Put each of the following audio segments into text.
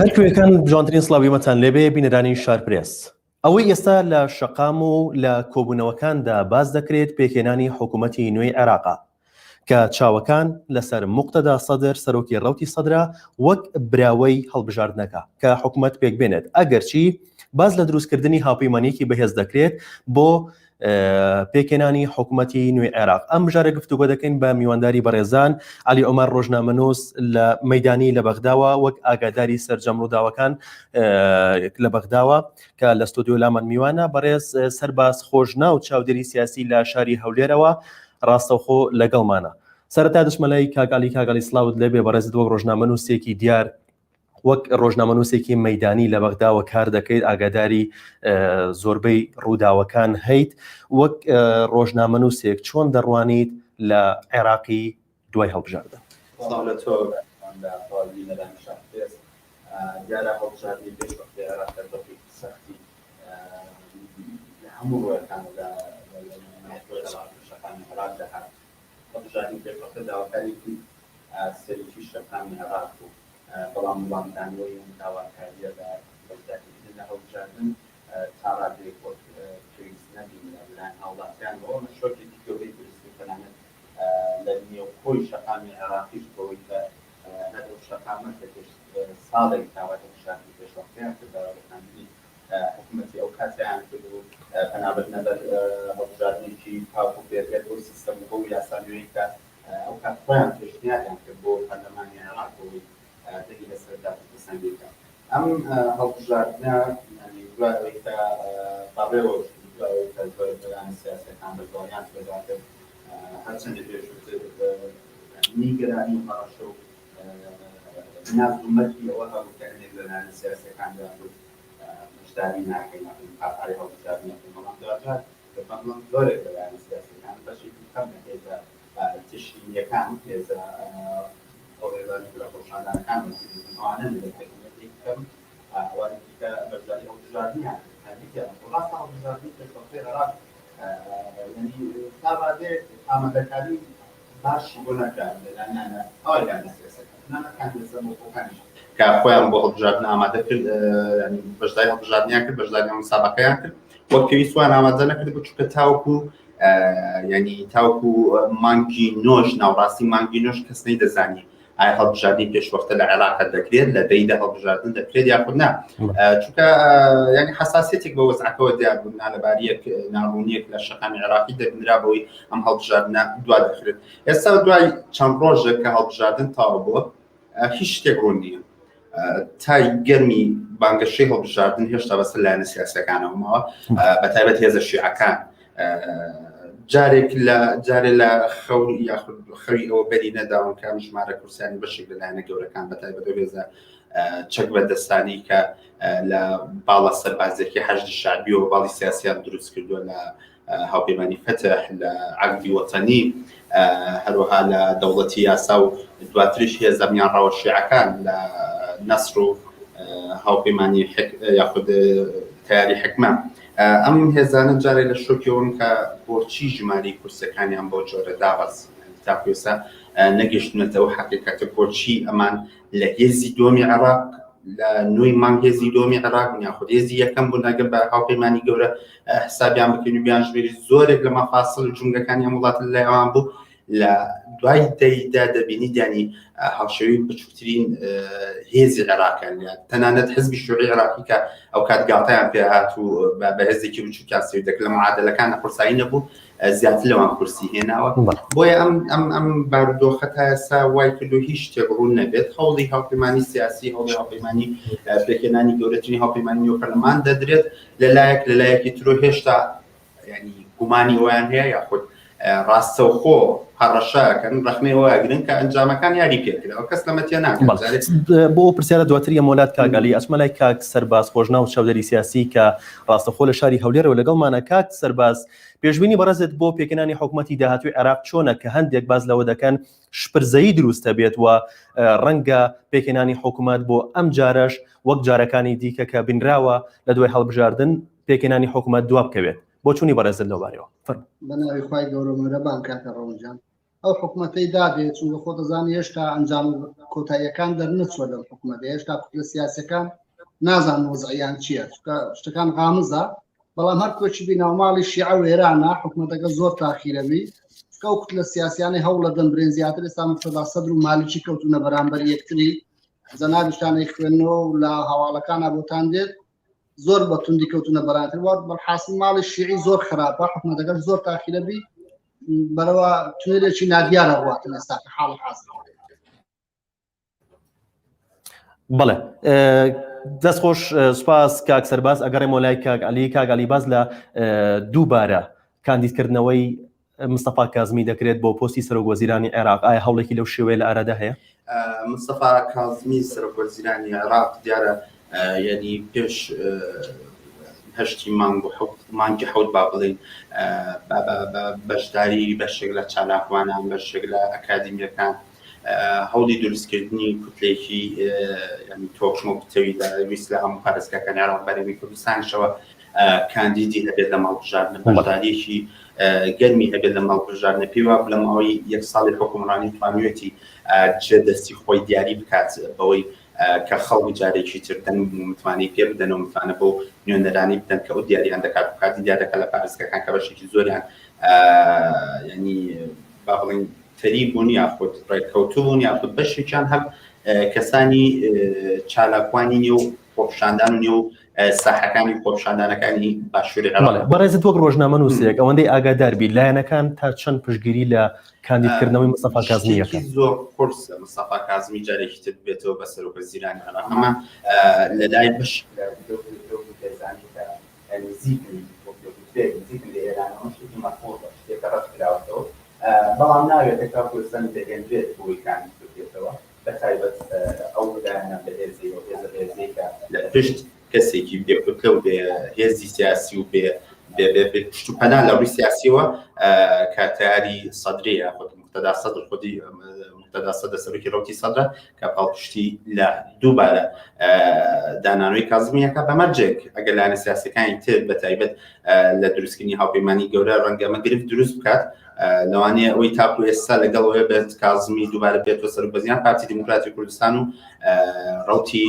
هەرکوێکان جوانترین سڵاویمەتان لێبێ بینەرانی شارپرێس. ئەوەی ئێستا لە شەقام و لە کۆبوونەوەکاندا باز دەکرێت پێکێنانی حکوومەتی نوێی عێراقا کە چاوەکان لەسەر موقتەدا سەدر سەرۆکی ڕەوتی سەدرا وەک براوەی هەڵبژاردنەکە کە حکوومەت پێک بێنێت ئەگەرچی باز لە دروستکردنی هاوپەیمانیەکی بەهێز دەکرێت بۆ پێکێنانی حکوومەتی نوێی عێراق. ئەم بژارە گفتوگۆ دەکەین بە میوانداری بەڕێزان علی عومەر ڕۆژنامەنووس لە مەیدانی لە بەغداوە وەک ئاگاداری سەرجەم ڕووداوەکان لە بەغداوە کە لە ستۆدیۆ لامان میوانە. بەڕێز سەرباز خۆشنا و چاودێری سیاسی لە شاری هەولێرەوە ڕاستەوخۆ لەگەڵمانە. سەرەتا دەچمەلای کاگالی سلااوت لێبێ بەڕێزت وەک ڕۆژنامەنووسێکی دیار وەک ڕۆژنامەنووسێکی مەیدانی لە بەغداوە کار دەکەیت ئاگاداری زۆربەی ڕووداوەکان هەیت وەک ڕۆژنامەنووسێک چۆن دەڕوانیت لە عێراقی دوای هەڵبژاردن؟ دیارە هەڵبژاردنی پێشوەقتی عێراق دەبێت سەختی هەموو ڕۆیەکان لە شەقامی عێراق دەهات. هەڵبژاردنی پێشوەقتە داواکاریی سەرەکی شەقامی عێراق بوو، بەڵام وڵامدانەوەی داواکاریە لە هەڵبژاردن تا ڕادێک پێویست نەبینە لەلایەن هاوڵاتیانەوە شۆکێکی گەورەی دروستی تەنانەت لە نێوخۆی شەقامی عێراقیش بەوەی کە هەدەف شەقامە ساڵێک داوای هەڵبژاردنی پێشوەقتیان کرد داواکاندنی حکوومەتی ئەو کاتیان کرد و بەنابەت نەبەر هەڵبژاردنێکی پاک و بێگەر بۆ سیستەم و بۆ یاسانوێی کە ئەو کات خۆیان پێشنیاریان کرد بۆ پەرلەمانی عێراق بۆی دەگی لەسەردا پسەندیکە. ئەم هەڵبژاردنە دوای ئەوەی کە بەڕێوەش دوای ئەوەی کە زۆر بەیانی سیاسیەکان بەدڵنیان پێدا کرد هەرچەندە پێشووتر نیگەرانی و هەڕەشە و نازومەتی ئەوە هەبوو کە هەندێک لەلایەن سیاسیەکاندا مشتاقی ناکەین قاطعی هەڵبژاردنەکەی بەڵام دواتر زۆرێک لەلایەن سیاسیەکان بەشێکی کەم لە هێزە تشرینیەکان هێزە ئەوێڵانی گرەخۆشانەکان ئەوانە لەکەی کەم ئەوانێکی کە بەشداری هەڵبژاردنیان ڕاستە هەڵبژاردنی پێشوەقتی عێراق تا ڕادێ ئامادەکاری باشی بۆ نەکران لەلایەنە ئەوەیان سیاسەکان لەسەرمۆکۆکانیش کە خۆیان بۆ هەڵبژاردن ئامادە کرد، بەشداری هەڵبژاردنیان کرد، بەشداری مسابقەیان کرد وەک پێویستیان ئامادە نەکرد بۆ چونکە تاوەکو مانگی نۆش ناوڕاستی مانگی نۆش کەس نەیدەزانی ئایا هەڵبژاردنی پێشوەختە لە عێراق دەکرێت لە دەیدا هەڵبژاردن دەکرێت یاخود نا، چونکە حساسیەتێک بە وەزعەکەەوە دیاربوونا لەبارەیەک ناڕوونیەک لە شەقامی عێراقی دەبنرا بەوەی ئەم هەڵبژاردنە دوا دەکرێت. ئێستا دوای چەند ڕۆژێک کە هەڵبژاردن تاوا بووە هیچ شتێک ڕوون نییە. تای گەرمی بانگەشەی هەڵبژاردن هێشتا بەسەر لایەنە سیاسیەکانەوەمەوە بەتایبەت هێزە شیعەکان جارێک لە خەوی ئەوە بەری نەداون کە ژمارە کورسانی بەشێک لەلایەنە گەورەکان بەتایبەت هێزە چەک بەدەستانی کە لە باڵە سەربازێکی حەشدی شعبی و باڵی سیاسیان دروست کردووە لە هاوپەیمانی فتح لە عەقدی وەتەنی، هەروەها لە دەوڵەتی یاسا و دواتریش هێزە میانڕاوە شیعەکان لە نەسر و هاوپەیمانی یاخود تیاری حکمە. ئەم هێزانە جارێک لە شۆکیەوەن کە بۆچی ژماری کورسەکانیان بۆ جۆرە داڕاست تاکوێستا نەگەشتونەتەوە حەقیقەتە بۆچی ئەمان لە هێزی دۆمی عێراق لە نوێی مانگ هێزی دۆمی عێراق یاخود هێزی یەکەم بوون ئەگەر بە هاوپەیمانی گەورە حسابیان بکەین و بیان ژمێری زۆرێک لە مەفاسڵ جونگەکانی هەم وڵات لای ئەوان بوو لە دوای دەیدا دەبینی دانی هاوشێوی بچووکترین هێزی عێراقیان تەنانەت حزبی شیوعی عێراقی کە ئەو کات گاڵتەیان پێ هات و بە هێزێکی بچووکیان سێ دەکرد لە معادلەکانە قورسایی نەبوو زیاتر لەوان کورسی هێناوە. بۆیە ئەم بارودۆخە تا ئێستا وای کردو هیچ شتێک ڕوون نەبێت. هەوڵی هاوپەیمانی سیاسی هەوڵی هاوپەیمانی پێکهێنانی گەورەترین هاوپەیمانی نێوپەرلەمان دەدرێت لەلایەکی ترۆ هێشتا گومانی ئەویان هەیە یاخود ڕاستەوخۆ هەڕەشەکەن ڕخنەوە ئەگرن کە ئەنجامەکان یاری پێکرد ئەو کەس لەمەتیە ناکات. بۆ پرسیارە دواتری مۆلات کاگالی ئەچمەلای کاک سەرباز خۆشنا و چاودێری سیاسی کە ڕاستەخۆ لە شاری هەولێرەوە لەگەڵمانە. کاک سەرباز پێشبینی بەڕێزت بۆ پێکهێنانی حکوومەتی داهاتووی عێراق چۆنە کە هەندێک باز لەوە دەکەن شپرزەیی دروستە بێت و ڕەنگە پێکهێنانی حکوومەت بۆ ئەم جارەش وەک جارەکانی دیکە کە بنراوە لە دوای هەڵبژاردن پێکهێنانی حکوومەت دوا بکەوێت بۆ چوونی بەڕێزت لەو بارەوە؟ بەناوی خوای گەورە میهرەبان کاکە ڕەوانجان ئەو حکوومەتەی دادێت چونکە خۆ دەزانانی هێشتا ئەنجام کۆتاییەکان دەرنەچوە لەم حکوومەتە هێشتا لە سیاسەکان نازان وەزعیان چییە شتەکان غامزە بەڵام هەر کۆچی بیناوماڵی شیعە وێرانە حکوومەتەکە زۆر تاخیرەبی کەوت لە سیاسیانی هەوڵە دەمبرێن زیاتر ئێستا مقتەدا سەدر و مالیکی کەوتونە بەرامبەر یەکتری زەنابشتانەی خوێندنەوە و لە هەواڵەکانە بۆتان دێت زۆر بە توندی کەوتونە بەرامبەر وات بەڵحاصل ماڵی شیعی زۆر خراپە حکوومەتەکەش زۆر تاخیرەبی بەرەوە توێرێکی نادیارە ڕاتن ئێستا کە حاڵ حاضر بەڵێ دەستخۆش سوپاس کاک سەرباز ئەگەڕێمەوە لای کاک عەلی باز لە دووبارە کاندیدکردنەوەی مستەفا کازمی دەکرێت بۆ پۆستی سەرۆکوەزیرانی عێراق ئایا هەوڵێکی لەو شێوەیە لە ئارادا هەیە؟ مستەفا کازمی سەرۆکوەزیرانی عێراق دیارە یعنی پێش هەشتی مانگی حەوت با بڵێن بەشداری بەشێک لە چالاکوانان بەشێک لە ئەکادیمیەکان هەوڵی دروستکردنی کوتلێکی تۆکمە بتەوی ویست لە هەموو پارێزگاکانی عێراق بەرەمی کوردستانشەوە کاندیدی هەبێت لە ماڵبژاردنە بەشداریەکی گەرمی هەبێت لە ماڵبژاردنە پێیوا لە ماوەی یەک ساڵی حکومڕانی توانوێتی جێ دەستی خۆی دیاری بکات بەوەی کە خەڵک جارێکی تردن متوانانی پێ بدەن و متوانە بۆ نوێنەرانی بدەن کە ئەو دیاریان دەکات کاتی دیارەکە لە پارێزگاکان کە بەشێکی زۆریان ینی با بڵێن تەری بوون یاخود ڕێککەوتوو بوون یاخود بەشێکیان هەر کەسانی چالاکوانی نیە و خۆپشاندان و نیە و ساحەکانی خۆپشاندانەکانی باشووری عێراق بەڕێزت وەک ڕۆژنامە نووسەیەک ئەوەندەی ئاگادار بی لایەنەکان تا چەند پشتگیری لە کاندیدکردنەوەی مستەفا کازمیەکە زۆر قورسە مستەفا کازمی جارێکی تر بێتەوە بە سەرۆکوەزیرانی عێراق ئەمە لە لای بەش بەڵام ناوێتەکە کوردستان دەگەنرێت بۆی کاندیدکردێتەوە بەتایبەت ئەو لایەنە بەهێزی و هێزەکە لە پشت کەسێکی بێکوتلە و بێ هێزی سیاسی و بێ پشت و پەنا لە ڕووی سیاسیەوە کاتیاری سەدرەیە خۆت مقتەدا سەدر خودی مقتەدا سەدر سەرۆکی ڕەوتی سەدرە کە پاڵپشتی لە دووبارە دانانەوەی کازمیەکە بەمەرجێک ئەگەر لایەنە سیاسیەکانی تر بەتایبەت لە دروستکردنی هاوپەیمانی گەورە ڕەنگەمە گرفت دروست بکات لەوانەیە ئەوەی تاپ و ئێستا لەگەڵەوەی بێت کازمی دووبارە بێتەوە سەرۆکوەزیران پارتی دیموکراتی کوردستان و ڕەوتی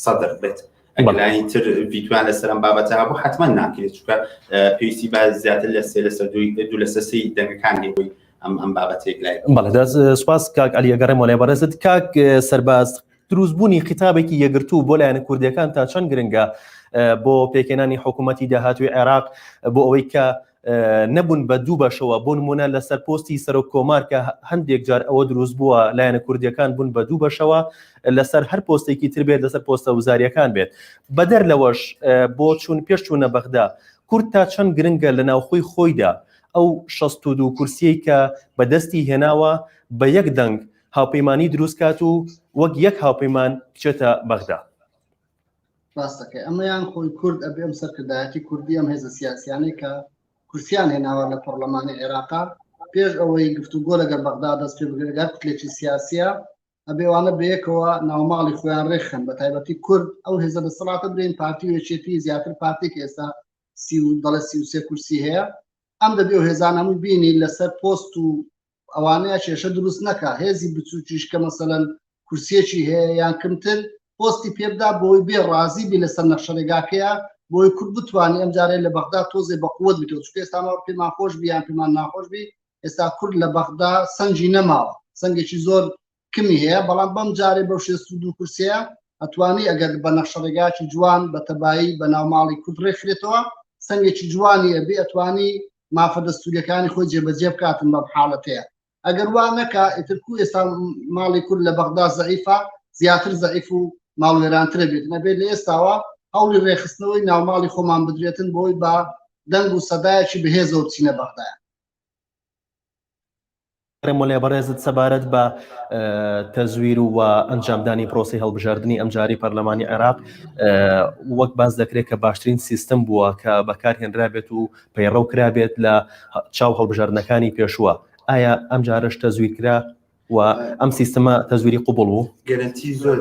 سەدر بێت ئەگەلانی تر ڤیتوان لەسەر ئەم بابەتە هەبوو حتمما ناکرێت چونکە پێویستی با زیاتر لە سێ لەسەر دوو لە سەسی دەنگەکانی بووی ئەم بابەتێک لای بەڵێ سوپاس کاک عەلی ئەگەڕێمەوە لای بەڕێزت کاک سەرباز دروستبوونی خیتابێکی یەکگرتوو بۆ لایەنە کوردیەکان تا چەند گرنگە بۆ پێکێنانی حکوومەتی داهاتووی عێراق بۆ ئەوەی کە نەبوون بە دوو بەشەوە بۆ نمونە لەسەر پۆستی سەرۆک کۆمار کە هەندێک جار ئەوە دروست بووە لایەنە کوردیەکان بوون بە دوو بەشەوە لەسەر هەر پۆستێکی تر بێت لەسەر پۆستە وزاریەکان بێت بەدەر لەوەش بۆ چوون پێش چوونە بەغدا کورد تا چەند گرنگە لە ناوخۆی خۆیدا ئەو 62 کورسیەی کە بەدەستی هێناوە بە یەک دەنگ هاوپەیمانی دروست کات و وەک یەک هاوپەیمان بچێتە بەغدا ڕاستەکەی ئەمەیان خۆی کورد ئەبێ ئەم سەرکردایەتی کوردی ئەم هێزە سیاسیانەی کە کورسیان هێناوە لە پەرلەمانی عێراقا پێش ئەوەی گفتوگۆ لەگەڵ بەغدا دەست پێ بگرێت کوتلێکی سیاسیە ئەبێوانە بەیەکەوە ناوماڵی خۆیان ڕێخن بە تایبەتی کورد ئەو هێزە دەسەڵاتە برین پارتی وێچێتی زیاتر پارتێک ئێستا 33 کورسی هەیە ئەم دەبێ و هێزان هەموو بینی لەسەر پۆست و ئەوانەیە کێشە دروست نەکە هێزی بچووکیش کە مەسەلەن کورسیەکی هەیە یان کمتر پۆستی پێبدا بۆی بێ ڕازی بی لەسەر نەخشەرێگاکەیە بۆی کورد بتوانانی ئەم جارێ لە بەغدا تۆزێ بە قووەت بێتەوە چونکە ئێستامەوە پێمان خۆش بیان پێمان ناخۆش بی ئێستا کورد لە بەغدا سەنگی نەماوە سەنگێکی زۆر کمی هەیە بەڵام بەم جارێ بەو 62 کورسیە ئەتوانی ئەگەر بە نەخشەرێگاکی جوان بە تەبایی بە ناوماڵی کورد ڕێکخرێتەوە سەنگێکی جوانی ئەبێ ئەتوانی مافە دەستوریەکانی خۆی جێبەجێ بکاتن بەم حاڵەتەیە ئەگەر وان نەکا ئیترکو ئێستا ماڵی کورد لە بەغدا زەعیفە زیاتر زەعیف و ماڵوێرانترە بێت نەبێت لە ئێستاوە هەوڵی ڕێخستنەوەی ناوماڵی خۆمان بدرێتن بۆی بە دەنگ و سەدایەکی بەهێزەوە بچینە بەغدایە مۆلێ بەڕێزت سەبارەت بە تەزویر و ئەنجامدانی پرۆسی هەڵبژاردننی ئەمجاری پەرلەمانی عێراق وەک باز دەکرێت کە باشترین سیستم بووە کە بەکارهێنرابێت و پەیڕەو کرابێت لە چاو هەڵبژاردنەکانی پێشووە ئایا ئەم جارش تەزویر کرا و ئەم سیستەمە تەزویری قوبڵ بوو گەرنتی زۆر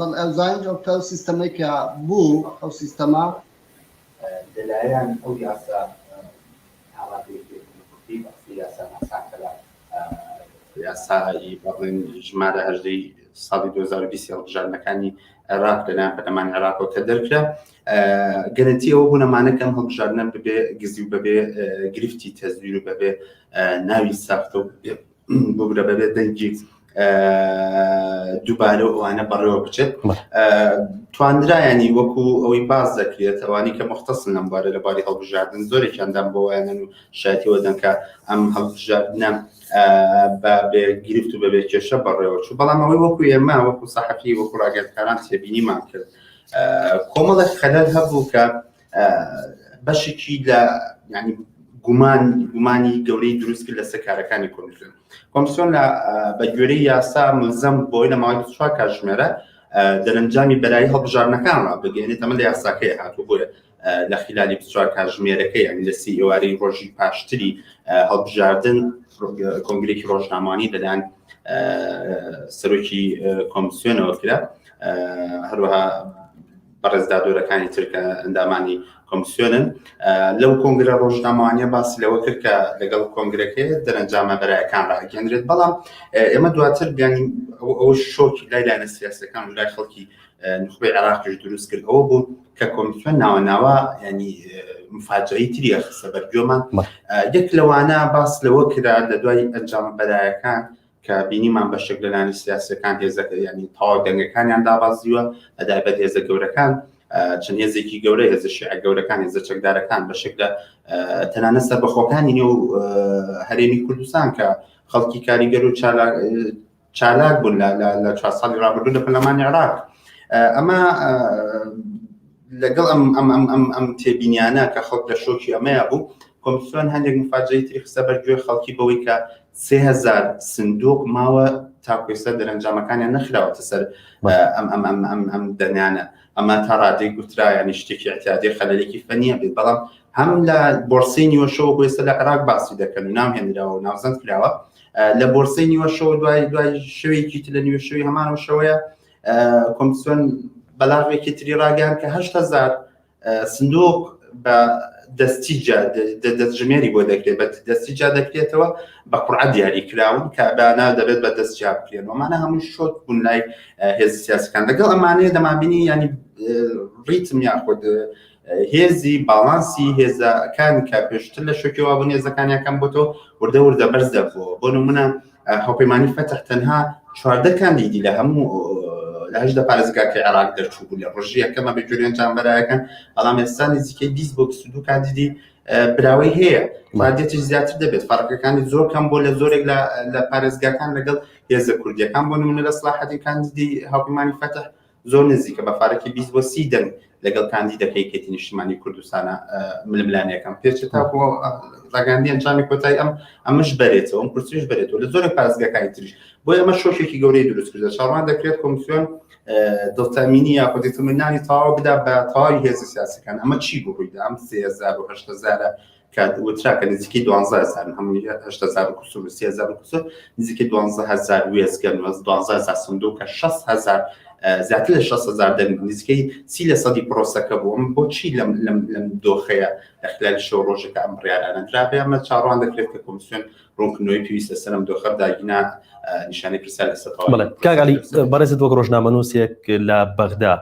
ئەوزانج ئەو سیستەمێکە بوو ئەو سیستەما لەلایەن ئەو یاسا یاسا یاسایی بەڵێن ژمارە هەژدەی ساڵی 2020 هەڵبژاردنەکانی عێراق لەلایەن پەرلەمانی عێراقەوە کە دەرکرا گەرنتی ئەوە بوونەمانە کەم هەڵبژاردنە ببێ گزی و بەبێ گرفتی تەزویر و بەبێ ناوی ساختە و ببرە بەبێ دەنگی دووبارە ئەوانە بەڕێوە بچێت توانرایانی وەکو ئەوەی باز دەکرێت ئەوانی کە مختصن لەم بارە لەباری هەڵبژاردن زۆرێکیاندان بۆ وایەنەن و شایەتیەوە دەن کە ئەم هەڵبژاردنە بە بێگرفت و بەبێ کێشە بەڕێوە چوو بەڵام ئەوەی وەکو ئێمە وەکو سەحەفی وەکو ڕاگەیەندەکاران تێبینیمان کرد کۆمەڵێک خەلەل هەبوو کە بەشێکی لە ینی گومانی گەورەی دروست کرد لەسەر کارەکانی کۆمیسیۆن بە گوێرەی یاسا ملزەم بۆی لە ماوەی 4 کاتژمێرە دەرەنجامی بەرایی هەڵبژاردنەکان ڕابگەێنێت ئەمە لە یاساکەی هاتوو بۆیە لە خلالی 4 کاتژمێرەکەی یعنی لە 30 ئێوارەی ڕۆژی پاشتری هەڵبژاردن کۆنگرێکی ڕۆژنامانی لەلایەن سەرۆکی کۆمیسیۆنەوە کرا هەروەها بەڕێزدادۆرەکانی ترکە ئەندامانی کۆمیسیۆنن لەو کۆنگرە ڕۆژنامەوانیە باسی لەوە کرد کە لەگەڵ کۆنگرەکەی دەرەنجامە بەرایەکان ڕاگەێنرێت بەڵام ئێمە دواتر بیانی ئەوە شۆکی لایەنە سیاسەکان و لای خەڵکی نخبەی عێراقیش دروست کرد ئەوە بوو کە کۆمیسیۆن ناوەناوە ینی مفاجعەی تریە خستە بەرگوێمان یەک لەوانە باس لەوە کرا لە دوای ئەنجامە بەرایەکان کە بینیمان بەشێک لەلایەن سیاسەکان هێزەکە ینی تەواو دەنگەکانیان دابازیوە لەدایبەت هێزە گەورەکان چەند هێزێکی گەورە هێزە شیعە گەورەکان هێزە چەکدارەکان بەشێک لە تەنانەت سەربەخۆکانی نێو هەرێمی کوردستان کە خەڵکی کاریگەر و چالاک بوون لە 4 ساڵی ڕابردوو لە پەرلەمانی عێراق ئەمە لەگەڵ ئەم تێبینیانە کە خەڵک لە شۆکی ئەمەیە بوو کۆمیسیۆن هەندێک مفاجعەی تری خستە بەرگوێ خەڵکی بەوەی کە 3000 سندوق ماوە تاکوێسە دەرەنجامەکانیان نەخراوەتە سەر ئەم دەنیانە ئەمە تا ڕادەی گوترا ینی شتێکی احتیاجی خەلەلێکی فەنیە بێت بەڵام هەم لە بۆرسەی نیوەشەوە بۆ ئێستا لە عێراق باسی دەکەن و نامهێنراوە و ناوزەند کراوە لە بۆرسەی نیوەشەوە دوای شەوێکی تر لە نیوەشەوەی هەمانەوە شەوەیە کۆمیسیۆن بەلاغێکی تری ڕاگەیاند کە 8000 سندوق بە دەستیجا دەستژمێری بۆ دەکرێت بە دەستیجا دەکرێتەوە بە قورعە دیاری کراون کە بەنا دەبێت بە دەستجا بکرێن ئەمانە هەموو شۆت بوون لای هێزی سیاسەکان لەگەڵ ئەمانەیە دەمابینی ینی ڕیتم یاخود هێزی باڵانسی هێزەکان کە پێشتر لە شوکیەوە بوون هێزەکانیەکەم بۆتەوە وردە وردە بەرز دەبووە بۆ نمونە هاوپەیمانی فەتح تەنها 14 کاندیدی لە هەموو لە 8 پارێزگاکەی عێراق دەرچوو بوو لە ڕۆژی یەکەمە بەگوێرە ئەنجامبەرایەکان بەڵام ئێستا نزیکەی 20 بۆ 22 کاندیدی براوەی هەیە مادێتیش زیاتر دەبێت فەرقەکانی زۆر کەم بۆ لە زۆرێک لە پارێزگاکان لەگەڵ هێزە کوردیەکان بۆ نمونە لە سلاحەتی کاندیدی هاوپەیمانی فەتح زۆر نزیکە بە فارێکی 20 بۆ 30 دەنگ لەگەڵ کاندیدەکەی کێتی نیشتیمانی کوردستانە ململانیەکەم پێچێتا بۆ ڕاگەاندی ئەنجامی کۆتایی ئەمەش بەرێتەوە ئەم کورسیش بەرێتەوە لە زۆرێک پارێزگاکانی تریش بۆ ئەمە شۆشێکی گەورەی دروست کردە شاڕوان دەکرێت کۆمیسیۆن دڵتەمینی یاخود ئیتمینانی تەواو بدا بە تەواوی هێزە سیاسەکان ئەمە چی بوو ڕوویدا ئەم 3000 و 8000 کە وترا کە نزیکەی 12000 هەمووی 8000 کوسور و 3000 کوسور نزیکەی 12000 وێزگەن و 12000 سندوق کە 6000 زیاتر لە 60,000 دەنگ نزیکەی 30% پرۆسەکە بوو ئەم بۆچی لەم دۆخەیە لە خلال شەو ڕۆژەکە ئەم بڕیارانە درابێ ئەمە چاڕوان دەکرێت کە کۆمیسیۆن ڕوونکردنەوەی پێویستە سەرم دۆخە داگینا نیشانەی پرسیار لەسەر بەڵێ کاگالی بەڕێزت وەک ڕۆژنامەنووسێک لە بەغدا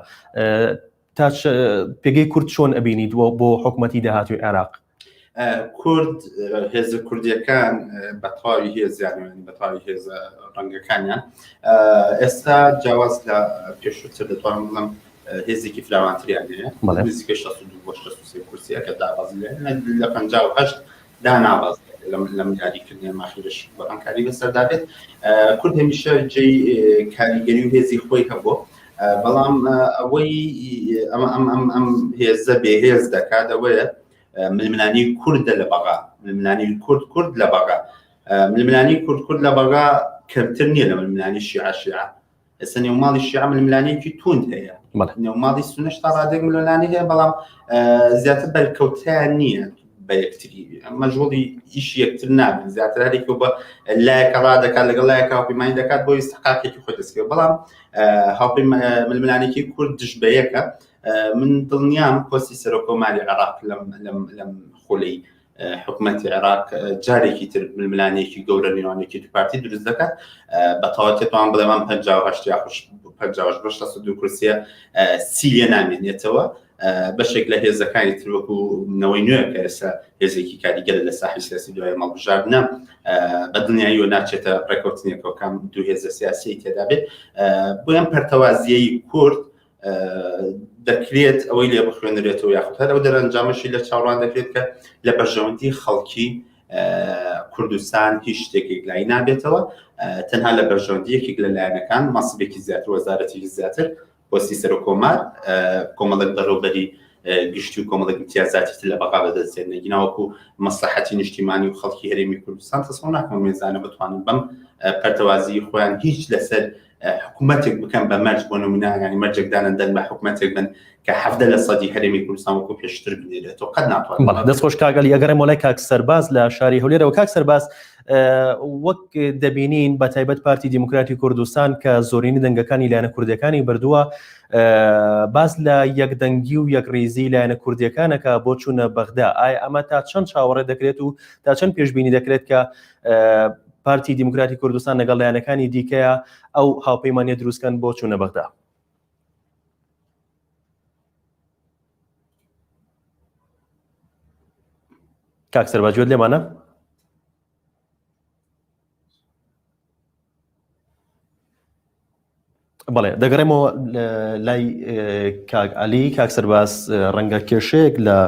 تا پێگەی کورد چۆن ئەبینیت بۆ حکوومەتی داهاتووی عێراق کورد هێزە کوردیەکان بە تەواوی هێزیان بە تەواوی هێزە ڕەنگەکانیان ئێستا جیاواز لە پێشووتر دەتوانم بڵێم هێزێکی فراوانتریان هەیە نزیکەی 62 بۆ 63 کورسیە کە دابازی لە 58 داناباز لەم یاریکردنی ماخیرەشی بۆ ئەمکاری بەسەردا بێت کورد هەمیشە جێی کاریگەری و هێزی خۆی هەبوو بەڵام ئەوەی ئەم هێزە بێهێز دەکات ئەوەیە ململانی کوردە لە بەغا ململانی کورد لە بەغا ململانی کورد لە بەغا کەمتر نییە لە ململانی شیعە ئێستا نێوماڵی شیعە ململانیەکی توند هەیە نێوماڵی سونەش تا ڕادێک ململانی هەیە بەڵام زیاتر بەرکەوتیان نییە بە یەکتری مەژغوڵی ئیشی یەکتر نابن زیاتر هەرێکی بە لایەکە ڕادەکات لەگەڵ لایەکە هاوپەیمانی دەکات بۆ ئیستحقاقێکی خۆی دەستکەوێت بەڵام ململانێکی کورد دژ بە یەکە من دڵنیام پۆستی سەرۆکۆماری عێراق لەم خولەی حکوومەتی عێراق جارێکی تر ململانەیەکی گەورە نێوانێکی دو پارتی دروست دەکات بەتەواو تێتوان بڵێمان 58 کورسیە سیلیە نامێنێتەوە بەشێک لە هێزەکانی تر وەکوونەوەی نوێ کە ئێستا هێزێکی کاریگەرە لە ساحی سیاسی دوای مەڵبژاردنە بە دنیاییەوە ناچێتە ڕێکۆرتنیەکەوە کام دوو هێزە سیاسی تێدا بێت بۆیان پەرتەوازیەی کورد دەکرێت ئەوەی لێ بخوێنرێتەوە یاخود هەر ئەو دەرەنجامەشی لە چاوەڕوان دەکرێت کە لە بەرژەوەندی خەڵکی کوردستان هیچ شتێکێک لای نابێتەوە تەنها لە بەرژەوەندیەکێک لە لایەنەکان مەسبێکی زیاتر وەزارەتێکی زیاتر بۆستی سەر و کۆمار کۆمەڵێک بەڕێوەبەری گشتی و کۆمەڵێک امتیازاتی لە بەغا بەدەستێن نەگیناوەکو مەسلحەتی نیشتیمانی و خەڵکی هەرێمی کوردستان تەسەڵ ناکەم میزانە بتوانن بەم پەرتەوازی خۆیان هیچ لەسەر حکوومەتێک بکەن بە مەرج بۆ نمونە ینی مەرجێکدانن دەن بە حکوومەتێک بن کە 70% هەرێمی کوردستان وەکو پێشتر بنێرێتەوە قەت ناتوانێت دەستخۆش کاگەل ئەگەڕێم وڵای کاک سەرباز لە شاری هەولێرەوە کاک سەرباز وەک دەبینین بە تایبەت پارتی دیموکراتی کوردستان کە زۆرینی دەنگەکانی لایەنە کوردیەکانی بردووە باز لە یەکدەنگی و یەکڕێزی لایەنە کوردیەکانەکە بۆ چوونە بەغدا ئایا ئەمە تا چەند چاوەڕێ دەکرێت و تا چەند پێشبینی دەکرێت کە پارتی دیموکراتی کوردستان لەگەڵ لایەنەکانی دیکەیە ئەو هاوپەیمانیە دروستکەن بۆ چوونە بەغدا کاک سەرباز گوێت لێمانە بەڵێ دەگەڕێمەوە لای کاک عەلی کاک سەرباز ڕەنگە کێشەیەک لە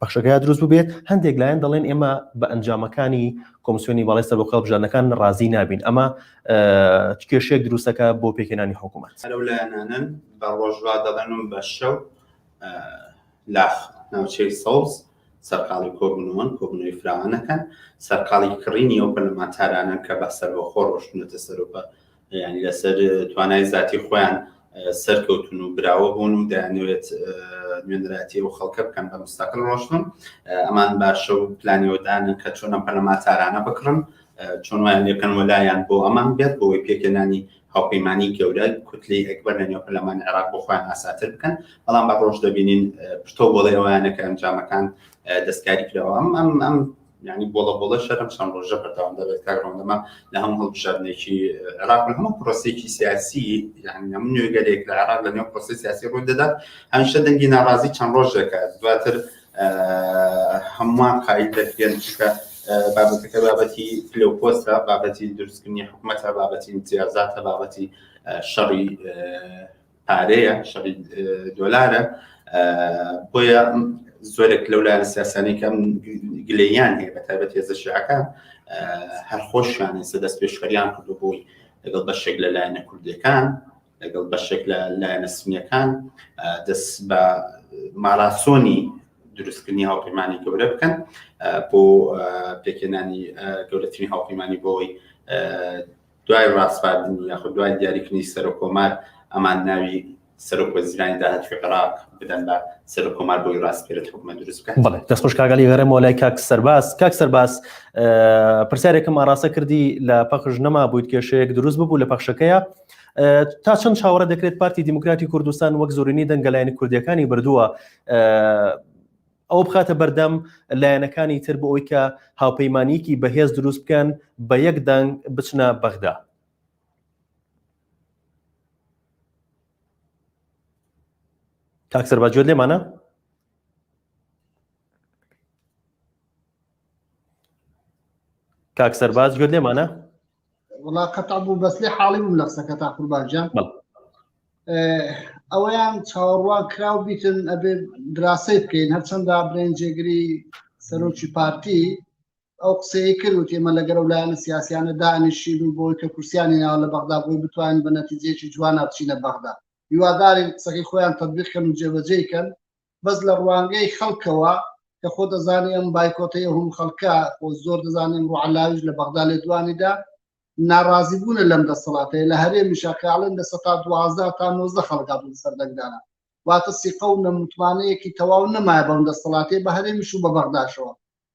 بەخشەکەی دروست ببێت هەندێک لایەن دەڵێن ئێمە بە ئەنجامەکانی کۆمسیۆنی باڵای سەربەخۆ هەڵبژاردنەکان ڕازی نابین ئەمە کێشەیەک دروستەکە بۆ پێکهێنانی حکوومەت لەو لایەنانن بە ڕۆژوا دەڵێن بە شەو لاخ ناوچەی سەوز سەرقاڵی کۆبوونەوەی فراوانەکەن سەرقاڵی کڕینی ئەو پەرلەمانتارانە کە بە سەربەخۆ ڕۆشتونەتە سەرۆپە ینی لەسەر توانای ذاتی خۆیان سەرکەوتون و براوە بوون و دەیانوێت نوێنەراتی و خەڵکە بکەن بە مستەقل ڕۆشتن ئەمان باشە و پلانیۆدانن کە چۆن ئەم پەرلەمانتارانە بکڕن چۆن وایان لێکەن وەلایەن بۆ ئەمان بێت بۆی پێکهێنانی هاوپەیمانی گەورە کوتلەی ئەکبەر لە نێو پەرلەمانی عێراق بۆ خۆیان ئاساتر بکەن بەڵام بە ڕۆژ دەبینین پشتۆ بۆڵێ ئەوانە کە ئەنجامەکان دەستکاری کراوە ئەم يعني بۆڵە شەرم چەند ڕۆژە بەردەوام دەبێت کاگڕۆندەمە لە هەموو هەڵبژاردنێکی عێراق هەموو پرۆسێکی سیاسی یعنی هەموو نوێگەرێک لە عێراق لە نێو پرۆسی سیاسی ڕووی دەدات هەمیشە دەنگی ناڕازی چەند ڕۆژێکە دواتر هەمووان قایل دەکرێن چکە بابەتەکە بابەتی فلۆپۆستە بابەتی دروستکردنی حکوومەتە بابەتی امتیازاتە بابەتی شەڕی پارەیە شەڕی دۆلارە بۆیە زۆرێک لەو لایەنە سیاسانەی کەم گلەییان هەیە بە تایبەت هێزە شیعەکان هەر خۆشیان ئێستا دەست پێشخەریان کردو بووی لەگەڵ بەشێک لە لایەنە کوردیەکان لەگەڵ بەشێک لە لایەنە سونیەکان دەست بە ماراسۆنی دروستکردنی هاوپەیمانی گەورە بکەن بۆ پێکهێنانی گەورەترین هاوپەیمانی بۆی دوای ڕاستپاردنی یاخود دوای دیاریکردنی سەر و کۆمار ئەمان ناوی سەرۆک وەزیرانی داهاتووی عێراق بدەن بە سەر و کۆمار بۆی ڕاستپێرێت حکوومەت دروست بکەن. بەڵێ دەستخۆش کاگەلی گەڕێمەوە لای کاک سەرباز پرسیارێکم ئاراسە کردی لە پەخش نەما بوویت کێشەیەک دروست ببوو لە پەخشەکەیە تا چەند چاوەڕە دەکرێت پارتی دیموکراتی کوردستان وەک زۆرینی دەنگە لایەنی کوردیەکانی بردووە ئەو بخاتە بەردەم لایەنەکانی تر بۆ ئەوەی کە هاوپەیمانیکی بەهێز دروست بکەن بە یەک دەنگ بچنە بەغدا. کاک سەرباز گوێت لێمانە؟ کاک سەرباز گوێت لێمانە؟ وڵا قەتع بوو بەس لێ حاڵی بووم لە قسەکە تا قوربانجان ئەوەیان چاوەڕوان کراو بیتن ئەبێ دراسەی بکەین هەرچەندە برێنجێگری سەرۆکی پارتی ئەو قسەیە کرد و تێمە لەگەر ئەو لایەنە سیاسیانە دانیشین و بۆی کە کورسیانی ناوە لە بەغدا بۆی بتوانین بە نەتیجەیەکی جوانە بچینە بەغدا هیواداری قسەکەی خۆیان تەطبیقکەن و جێبەجێکەن بەس لە ڕوانگەی خەڵکەوە کە خۆ دەزانێ ئەم بایکۆتەیە هەم خەڵکە خۆ زۆر دەزانێن ڕوعەلاویش لە بەغدا لێ دوانیدا ناڕازی بوونە لەم دەسەڵاتەیە لە هەرێمی شاکاڵن لە 12 تا 19 خەڵکا بوون سەردەنگدانە واتە سیقە و نەمتوانەیەکی تەواو نەمایە بەم دەسەڵاتەیە بە هەرێمیش و بە بەغداشەوە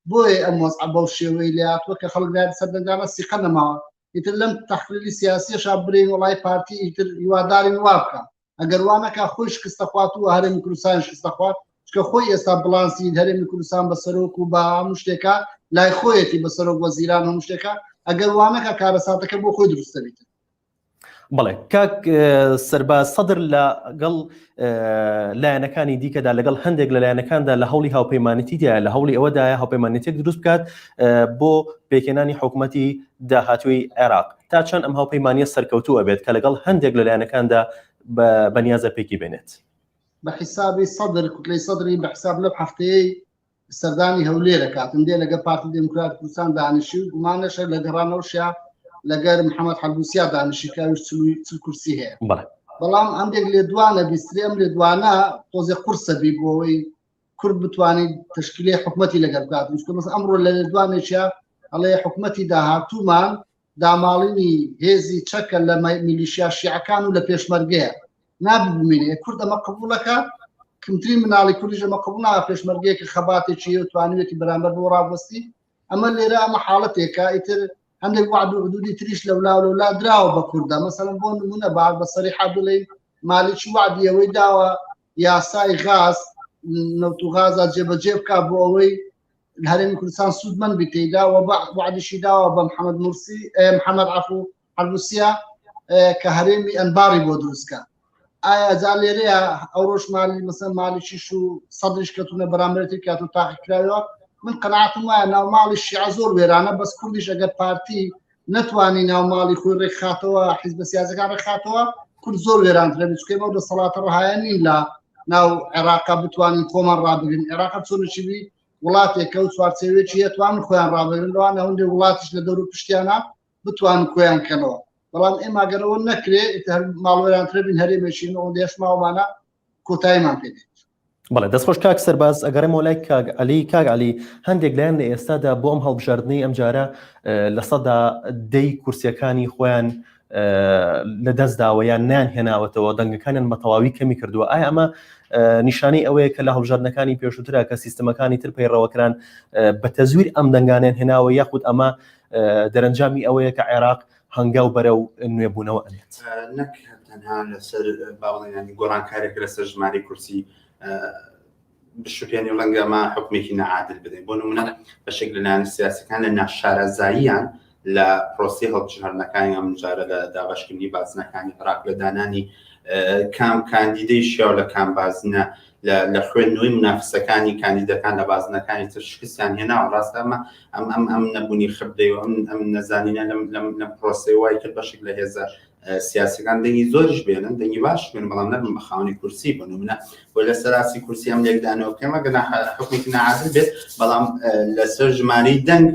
بۆیە ئەم وەزعە بەو شێوەی لێهاتووە کە خەڵک لای سەردەنگدانە سیقە نەماوە ئیتر لەم تەحلیلی سیاسیەشا برین وڵای پارتی ئیتر هیوادارین وا بکە ئەگەر وانەکە خۆی شکستە خوات و هەرێمی کوردستان شکستە خوات چکە خۆی ئێستا بڵانسی هەرێمی کوردستان بە سەرۆک و بە هەموو شتێکە لای خۆیەتی بە سەرۆک وەزیران هەموو شتێکە ئەگەر وانەکە کارەساتەکە بۆ خۆی دروستە بیت. بەڵێ کاک سەرباز سەدر لەگەڵ لایەنەکانی دیکەدا لەگەڵ هەندێک لە لایەنەکاندا لە هەوڵی هاوپەیمانیتیدا لە هەوڵی ئەوەدایە هاوپەیمانیتێک دروست بکات بۆ پێکێنانی حکوومەتی داهاتووی عێراق تا چەند ئەم هاوپەیمانیە سەرکەوتووە بێت کە لەگەڵ هەندێک لە لایەنەکاندا بەنیازە پێکی بێنێت. بە حیسابی سەدر کوتلەی سەدری بە حیساب لەم هەفتەیە سەردانی هەولێرە کاتم دێ لەگە پارتی دموکرات کوردستان دانیشی و گومانەشە لە گەڕانەوەشیا لەگەر محەممەد حەلبوسیا دانیشیکاویش چل کورسی هەیە بەڵام هەندێک لێدوانە بیستری ئەم لێدوانە تۆزێ قورسەبی بۆەوەی کورد بتوانین تشکیلی حکوومەتی لەگەر بکات مەس ئەمڕۆ لە لێدوانێکە ئەڵێ حکوومەتی داهاتوومان داماڵینی هێزی چەکە لە میلیشیا شیعەکان و لە پێشمەرگەیە ناببوومینێ کورد ئەمە قبوڵەکە کمترین مناڵی کوردیش ئەمە قبوڵ پێشمەرگەیەکی خەباتێکی توانوێتی بەرامبەر بۆ ڕابوەستی ئەمە لێرە ئەمە حاڵەتێکە ئیتر هەندێک وعد و حدودی تریش لەولا دراوە بە کوردە مەسەڵەن بۆ نمونە بە سەریحا بڵێ مالیکی وعدی ئەوەی داوە یاسای غاز نەوت و غازە جێبەجێ بکات بۆ ئەوەی هەرێمی کوردستان سوودمەند بیتێدا و وعدیشی داوە بە محەممەد مرسی محەممەد عەفو حەلبوسیا کە هەرێمی ئەنباری بۆ دروستکە. ئایا جا لێرەیە ئەو ڕۆژ مالی مەسەن مالیکیش و سەدرش کەتونە بەرامبەرێتی کات و تاقیکراوە من قەناعەتم وایە ناوماڵی شیعە زۆر وێرانە بەس کوردیش ئەگەر پارتی نەتوانی ناوماڵی خۆی ڕێکخاتەوە حیزبە سیاسەکان ڕێکخاتەوە کورد زۆر وێرانترە چکە بەو دەسەڵاتە ڕەهایە نین لە ناو عێراقا بتوانین خۆمان ڕابگرین عێراق چۆنشیبی وڵاتێکە و چوارچێوێکی هەتوان خۆیان ڕابگرن لەوانە هەندێک وڵاتیش لە دەور و پشتیانە بتوان خۆیان کەنەوە بەڵام ئێماگەرەوە نەکرێت ماڵوێرانترە بین هەرێمێکین ئەو دێشماومانە کۆتاییمان پێدێت. بەڵێ دەستخۆش کاک سەرباز ئەگەڕێمەوە لای کاک عەلی هەندێک لایەن لە ئێستادا بۆ ئەم هەڵبژاردنەی ئەم جارە لە سەدا دەی کورسیەکانی خۆیان لەدەستداوە یان نانهێناوەتەوە دەنگەکانیان بە تەواوی کەمی کردووە ئایا ئەمە نیشانەی ئەوەیە کە لە هەڵبژاردنەکانی پێشووترە کە سیستەمەکانی تر پەیڕەوەکران بە تەزویر ئەم دەنگانیان هێناوە یاخود ئەمە دەرەنجامی ئەوەیە کە عێراق هەنگاو بەرەو نوێبوونەوە ئەنێت نەک تەنها لەسەر باوەڵێنانی گۆڕانکارێک لەسەر ژماری کورسی بشوپیانی وڵەنگە ئەمە حکومێکی نەعادل بدەین بۆ نمونە بەشێک لەلایەن سیاسیەکان لە ناشارەزاییان لە پرۆسی هەڵبژاردنەکانی ئەم جارە لە دابەشکردنی بازنەکانی عێراق لە دانانی کام کاندیدەی شیاو لە کام بازنە لە خوێندنەوەی منافسەکانی کاندیدەکان لە بازنەکانی تر شکستیان هێناوە ڕاستە ئەم نەبوونی خبدەی و ئەم نەزانینە لەم پرۆسی وای کرد بەشێک لە هێزە سیاسەکان دەنگی زۆریش بێنن دەنگی باش بێن بەڵام نەبن بە خاوەنی کورسی بۆ نمونە بۆ لە سەراسی کورسی ئەم لێکدانەوە کەمە گەنا حکومێکی نەعادل بێت بەڵام لەسەر ژمارەی دەنگ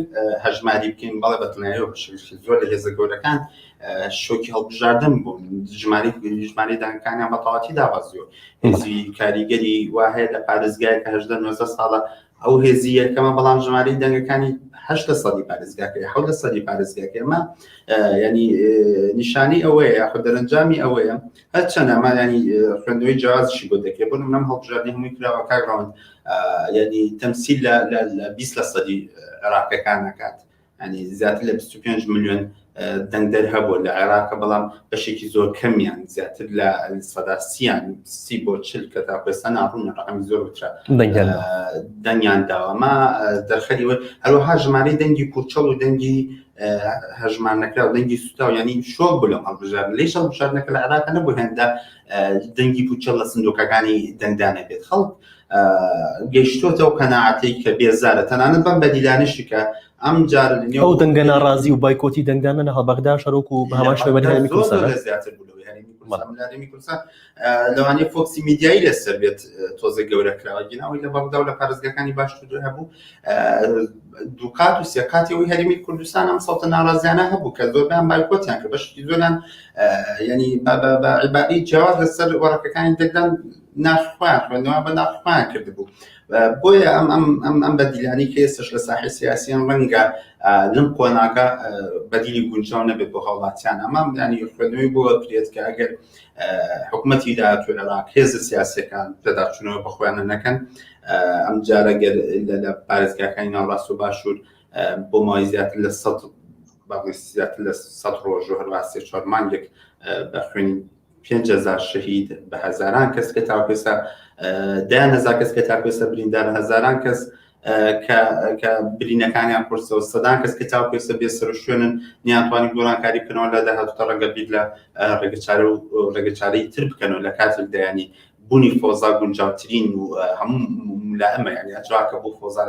هەژماری بکەین بەڵێ بەتەنایەوە زۆر لە هێزە گەورەکان شۆکی هەڵبژاردن بوون ژمارەی دەنگەکانیان بە تەواوی داوازیوە هێزی کاریگەری وا هەیە لە پارێزگایەکە 18 ساڵە ئەو هێزی یەکەمە بەڵام ژمارەی دەنگەکانی 8% پارێزگاکەی 7% پارێزگاکە ئەمە ینی نیشانی ئەوەیە یاخود دەرەنجامی ئەوەیە هەرچەندە ئەمە ینی خوێندنەوەی جیازشی بۆ دەکرێت بۆ نمونە هەڵبژاردنی هەمووی کراوە کاگڕاوند ینی تەمسیل لە 20% عێراقیەکان نەکات ینی زیاتر لە 25 میلیۆن دەنگدەر هەبوو لە عێراقە بەڵام بەشێکی زۆر کەمیان زیاتر لە سەدا 30 بۆ 40 کە تا پێستا ناڕوونە ڕقمی زۆر بترە دەنگیان داوەمە دەرخەریوە هەروەها ژمارەی دەنگی کوچەڵ و دەنگی هەژمان نەکرا و دەنگی سوتا و ینی شۆک بوو لەم هەڵبژاردن لێش هەڵبژاردنەکە لە عێراقە نەبوو هێندە دەنگی کوچەڵ لە سندوقەکانی دەنگدانە بێت خەڵک گەیشتۆتەوە قەناعەتێک کە بێزارە تەنانەت بەم بەدیلانشی کە ئەم جار ئەو دەنگە ناڕازی و بایکۆتی دەنگدانە هەڵبەغدا شەڕۆک و بە هەمان شێوە هەرێمی کوردستان زیاتر بوو هەرێمی کوردستان لەوانەیە فۆکسی میدیایی لەسەر بێت تۆزە گەورەکراوە گیناوی لە بەغدا و لە پارێزگاکانی باشتر هەبوو دووقات و سێقاتیەوەی هەرێمی کوردستان ئەم سەوتە ناڕازیانە هەبوو کە زۆربیان بایکۆتیان کە بەشی زۆریان ینی بە عیباری جیاواز لەسەر وەڕەکەەکانی دەنگدان ناخوایان خوێندنەوە بە ناخوایان کردبوو بۆیە ئەم بەدیلانی کە ئێستش لە ساحی سیاسیان ڕەنگە لەم قۆناکە بەدیلی گونجاو نەبێت بۆ هەوڵاتیان ئەمە ینی خوێندنەوەی بۆ کرێت کە ئەگەر حکوومەتی داهاتووی عێراق هێزە سیاسیەکان پێداچوونەوە بەخۆیانە نەکەن ئەم جارە لە پارێزگاکانی ناوڕاست و باشوور بۆ ماوەی زیاتر لە 100 ڕۆژ و هەروە 3-4 مانگێک بە خوێنی 5,000 شەهید بە هەزاران کەس کە تاکوێسە 10,000 کەس کە تاکوێسە بریندار هەزاران کەس کە برینەکانیان پرسەوە سەدان کەس کە تاکوێسە بێ سەر شوێنن نیانتوانی گۆڕانکاری بکەنەوە لە داهاتووتە ڕەنگە بیت لە ڕێگەچارەی تر بکەنەوە لە کاتێکدا ینی بوونی فۆزا گونجاوترین و هەموو ملائمە ینی ئەجراکە بۆ فۆزا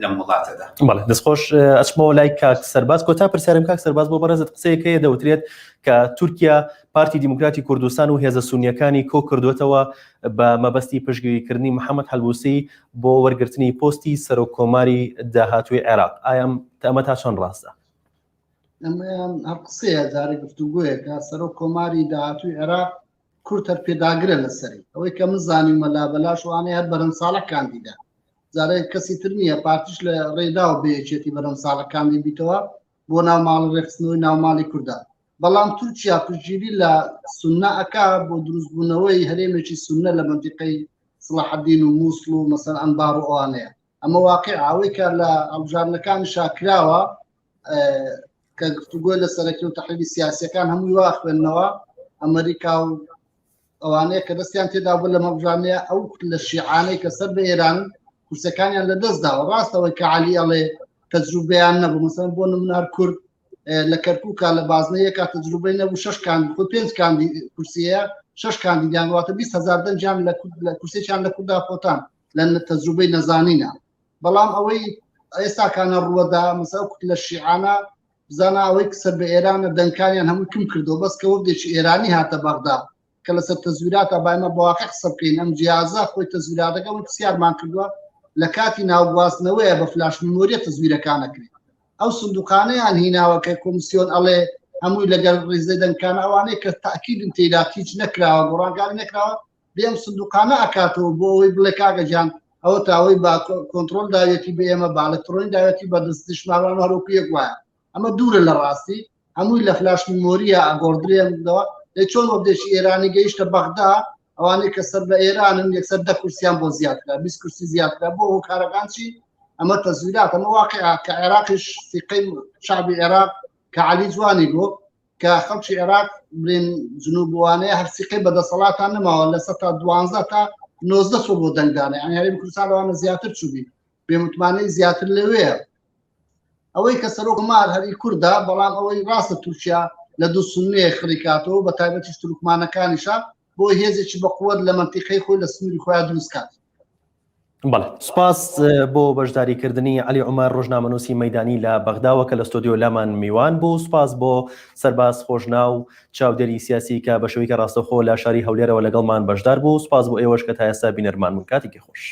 لەم وڵاتەدا. بەڵێ دەستخۆش ئەچمەوە لای کاک سەرباز کۆتا پرسیارم کاک سەرباز بۆ بەڕێزت قسەیەکەیە دەوترێت کە تورکیا پارتی دیموکراتی کوردستان و هێزە سونیەکانی کۆ کردوێتەوە بە مەبەستی پشتگوێکردنی محەممەد هەلبووسی بۆ وەرگرتنی پۆستی سەرۆکۆماری داهاتووی عێراق. ئەمە تا چەند ڕاستە؟ ئەمەیان هەر قسەیە جارێک گفتوگویەکە سەرۆکۆماری داهاتووی عێراق کورد هەر پێداگرە لەسەری ئەوەی کە من زانیمە لا بەلاش وانەیە هەر بەرەم ساڵەکان دیدا جارێک کەسی تر نییە پارتیش لە ڕێدا و بێچێتی بەرەم ساڵەکانی بیتەوە بۆ ناوماڵ ڕێخستنەوەی ناوماڵی کوردان. بەڵام تورکیا پشتگیری لە سونە ئەکا بۆ دروستبوونەوەی هەرێمێکی سونە لە منتیقەی سڵاحەدین و مووسڵ و مەسەن ئەنبار و ئەوانەیە. ئەمە واقع ئەوەی کە لە هەڵبژاردنەکانی شاکراوە کە گفتوگۆی لە سەرەکی و تەحلیلی سیاسیەکان هەمووی وا خوێندنەوە ئەمریکا و ئەوانەیە کە دەستیان تێدا بوو لە مەبژانەیە ئەو لە شیعانەی کە سەر بە ئێران کورسەکانیان لە دەستداوە ڕاستەوەی کە عەلی ئەڵێ تەجروبەیان نەبوو مەسەن بۆ نمونار کورد لە کەرکووکە لە بازنەیەکە تەجروبەی نەبوو 6 کورسیە 6 کاندیدیان واتە 20,000 دەنجیان لە کورسێکیان لە کووردا فۆتان لە تەجروبەی نەزانینە. بەڵام ئەوەی ئێستاکانە ڕووەدا مەسەڵ لە شیعانە بزانە ئەوەی سەر بە ئێرانە دەنگکانیان هەمووی کم کردەوە بەس کە وەردێکی ئێرانی هاتە بەغدا کە لەسەر تەزویراتە بایمە بەواقع قسە بکەین ئەم جیازە خۆی تەزویراتەکە و پرسیارمان کردووە لە کاتی ناوگواستنەوەیە بە فلاش میمۆریە تەزویرەکانەکرێت ئەو سندوقانەیان هیناوە کە کۆمیسیۆن ئەڵێ هەمووی لەگەڵ ڕێزەی دەنگکانە ئەوانەیە کە تاکیدن تێدا هیچ نەکراوە گۆڕانکاری نەکراوە بێم سندوقانە ئەکاتەوە بۆ ئەوەی بڵێ کاگەجان ئەوە تاوەی با کۆنتترۆل داوێتی بە ئێمە با ئەلکترۆنی داوێتی بە دەستشماوان هەروکو یەک وایە ئەمە دوورە لە ڕاستی هەمووی لە فلاش میمۆریە ئاگۆڕدرێنەوە لە چۆن وەبدێکی ئێرانی گەیشتە بەغدا ئەوانەی کە سەر بە ئێرانن یەکسەر 10 کورسیان بۆ زیاترا 20 کورسی زیاترا بۆ ئەو کارەکان چی ئەمە تەزویرات ئەمە واقعا کە عێراقیش سیقەی شعبی عێراق کە عەلی جوانی بۆ کە خەڵکی عێراق برێن جنوبوانەیە هەر سیقەی بەدەسەڵاتان نەماوە لە 12 تا 19 سۆ بۆ دەنگدانێ ئەنی هەرێمی کوردستان لەوانە زیاتر چوبی بێمتمانەی زیاتر لەوەیە ئەوەی کە سەرۆکمار هەری کووردا بەڵام ئەوەی ڕاستە تورکیا لە دوو سونەیە خڕیکاتەوە بە تایبەتیش تورکمانەکانیشە بۆ هێزێکی بەقووەت لە منتیقەی خۆی لە سنووری خۆیان دروستکات. بەڵێ سوپاس بۆ بەشداریکردنی عەلی عومەر ڕۆژنامەنووسی مەیدانی لە بەغداوە کە لە ستۆدیۆ لامان میوان بوو. سوپاس بۆ سەرباز خۆشناو چاودێری سیاسی کە بە شێوەیەکی ڕاستەوخۆ لە شاری هەولێرەوە لەگەڵمان بەشدار بوو. سوپاس بۆ ئێوەش کە تا ئێستا بینەرمان بوون. کاتێکی خۆش.